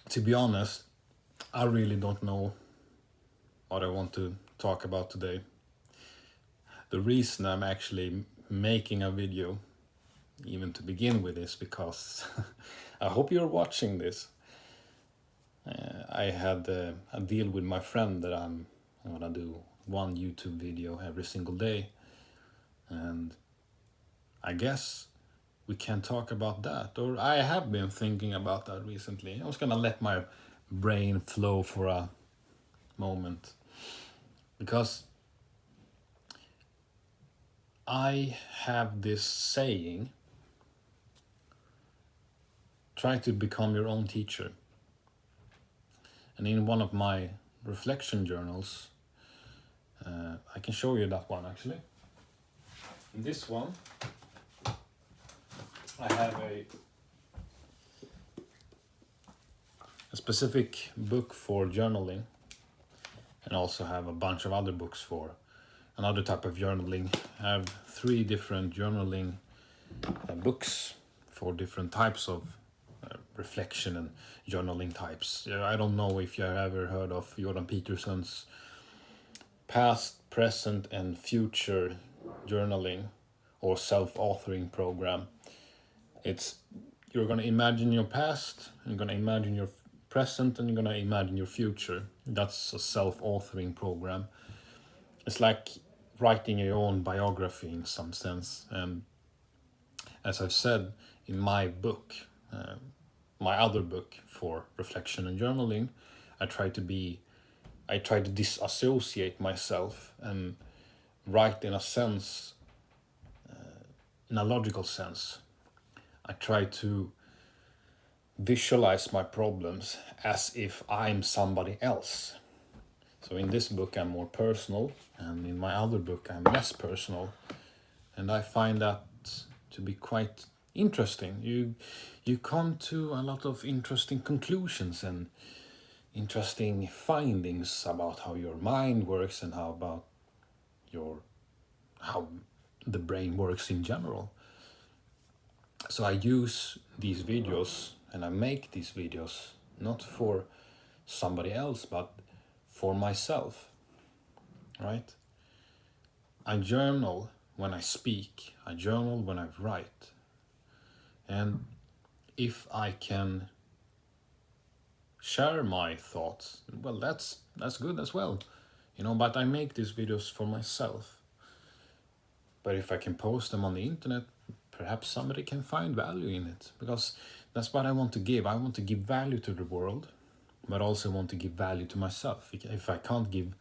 To be honest, I really don't know what I want to talk about today. The reason I'm actually making a video, even to begin with, is because I hope you're watching this. I had a deal with my friend that I'm gonna do one YouTube video every single day, and I guess we can talk about that. Or I have been thinking about that recently. I was gonna let my brain flow for a moment because I have this saying, try to become your own teacher. And in one of my reflection journals, I can show you that one actually. In this one, I have a specific book for journaling, and also have a bunch of other books for another type of journaling. I have 3 different journaling books for different types of reflection and journaling types. I don't know if you have ever heard of Jordan Peterson's past, present, and future journaling or self-authoring program. It's you're gonna imagine your past, you're gonna imagine your present, and you're gonna imagine your future. That's a self-authoring program. It's like writing your own biography in some sense. And as I've said in my book, my other book for reflection and journaling, I try to disassociate myself and write in a sense, in a logical sense. I try to visualize my problems as if I'm somebody else. So in this book I'm more personal, and in my other book I'm less personal, and I find that to be quite interesting. You come to a lot of interesting conclusions and interesting findings about how your mind works and how the brain works in general. So I use these videos and I make these videos not for somebody else but for myself, right? I journal when I speak, I journal when I write. And if I can share my thoughts, well, that's good as well, but I make these videos for myself. But if I can post them on the internet, perhaps somebody can find value in it, because that's what I want to give. I want to give value to the world, but also want to give value to myself. If I can't give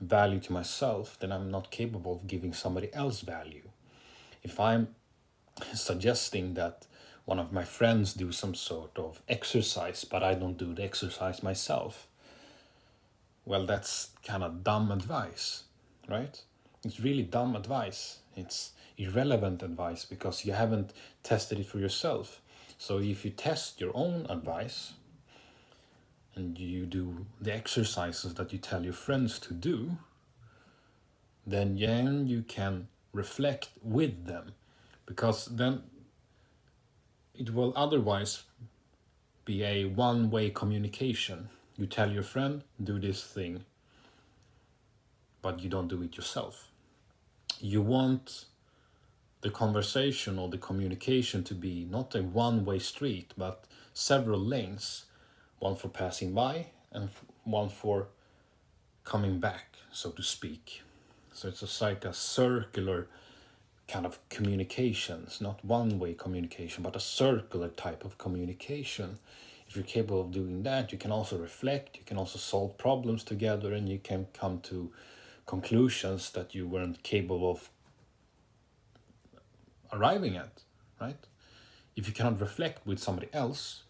value to myself, then I'm not capable of giving somebody else value. If I'm suggesting that one of my friends do some sort of exercise, but I don't do the exercise myself, well, that's kind of dumb advice, right? It's really dumb advice. It's irrelevant advice because you haven't tested it for yourself. So if you test your own advice and you do the exercises that you tell your friends to do, then you can reflect with them, because then it will otherwise be a one-way communication. You tell your friend, do this thing, but you don't do it yourself. You want the conversation or the communication to be not a one-way street, but several lanes, one for passing by and one for coming back, so to speak. So it's like a circular kind of communications, not one-way communication, but a circular type of communication. If you're capable of doing that, you can also reflect, you can also solve problems together, and you can come to conclusions that you weren't capable of arriving at, right? If you cannot reflect with somebody else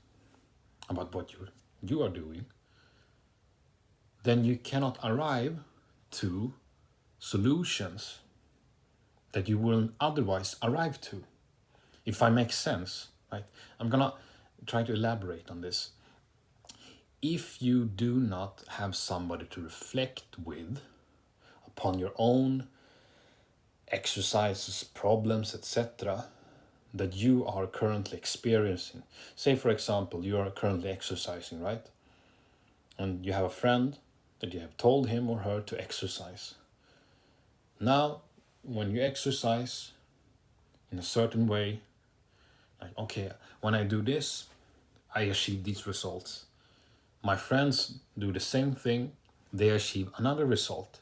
about what you are doing, then you cannot arrive to solutions that you wouldn't otherwise arrive to. If I make sense, right? I'm gonna try to elaborate on this. If you do not have somebody to reflect with upon your own exercises, problems, etc., that you are currently experiencing. Say, for example, you are currently exercising, right? And you have a friend that you have told him or her to exercise. Now, when you exercise in a certain way, like, okay, when I do this, I achieve these results. My friends do the same thing, they achieve another result.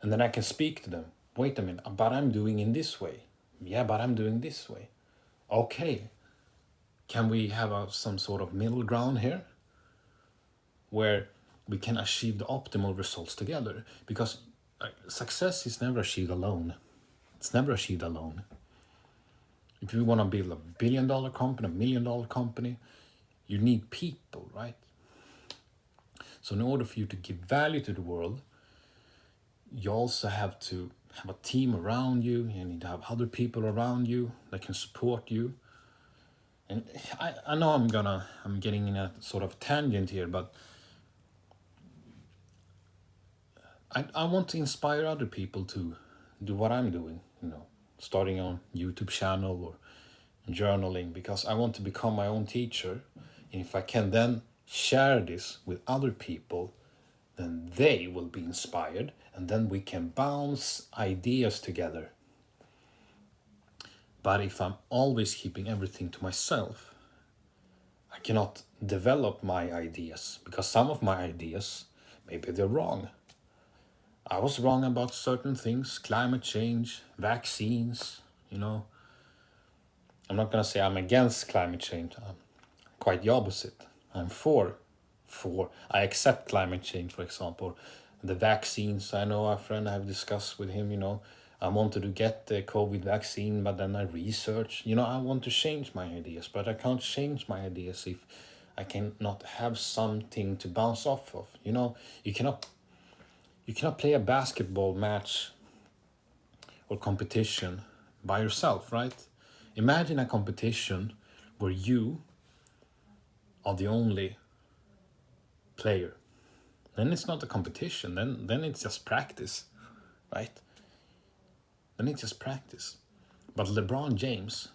And then I can speak to them. Wait a minute, but I'm doing in this way. Yeah, but I'm doing this way. Okay, can we have some sort of middle ground here where we can achieve the optimal results together? Because success is never achieved alone. It's never achieved alone. If you want to build a $1 billion company, $1 million company, you need people, right? So in order for you to give value to the world, you also have to have a team around you. You need to have other people around you that can support you. And I know I'm getting in a sort of tangent here, but I want to inspire other people to do what I'm doing, starting on YouTube channel or journaling, because I want to become my own teacher. And if I can then share this with other people, then they will be inspired, and then we can bounce ideas together. But if I'm always keeping everything to myself, I cannot develop my ideas, because some of my ideas, maybe they're wrong. I was wrong about certain things, climate change, vaccines, I'm not going to say I'm against climate change. I'm quite the opposite. I'm for. I accept climate change, for example. The vaccines, I know a friend I have discussed with him, I wanted to get the COVID vaccine, but then I researched. I want to change my ideas, but I can't change my ideas if I cannot have something to bounce off of. You cannot play a basketball match or competition by yourself, right? Imagine a competition where you are the only player. Then it's not a competition, then it's just practice, right? Then it's just practice. But LeBron James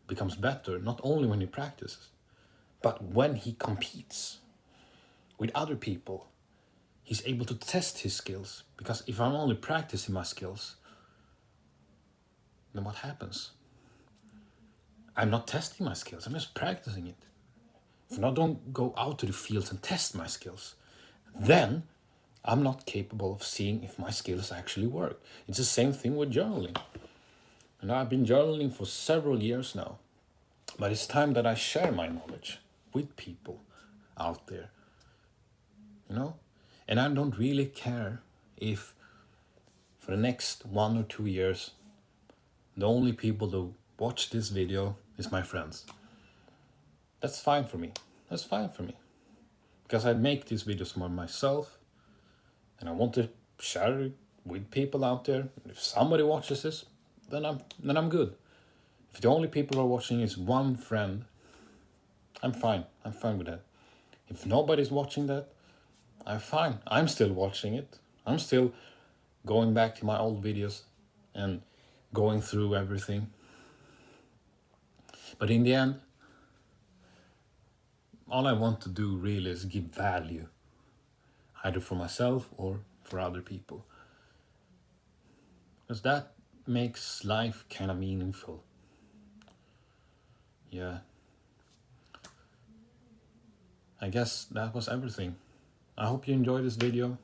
becomes better not only when he practices, but when he competes with other people. He's able to test his skills, because if I'm only practicing my skills, then what happens? I'm not testing my skills, I'm just practicing it. If I don't go out to the fields and test my skills, then I'm not capable of seeing if my skills actually work. It's the same thing with journaling. And I've been journaling for several years now, but it's time that I share my knowledge with people out there, And I don't really care if for the next 1 or 2 years, the only people who watch this video is my friends. That's fine for me. That's fine for me. Because I make these videos for myself, and I want to share it with people out there. If somebody watches this, then I'm good. If the only people who are watching is one friend, I'm fine. I'm fine with that. If nobody's watching that, I'm fine. I'm still watching it. I'm still going back to my old videos and going through everything. But in the end, all I want to do really is give value, either for myself or for other people. Because that makes life kind of meaningful. Yeah. I guess that was everything. I hope you enjoyed this video.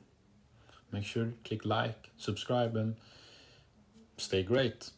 Make sure to click like, subscribe, and stay great.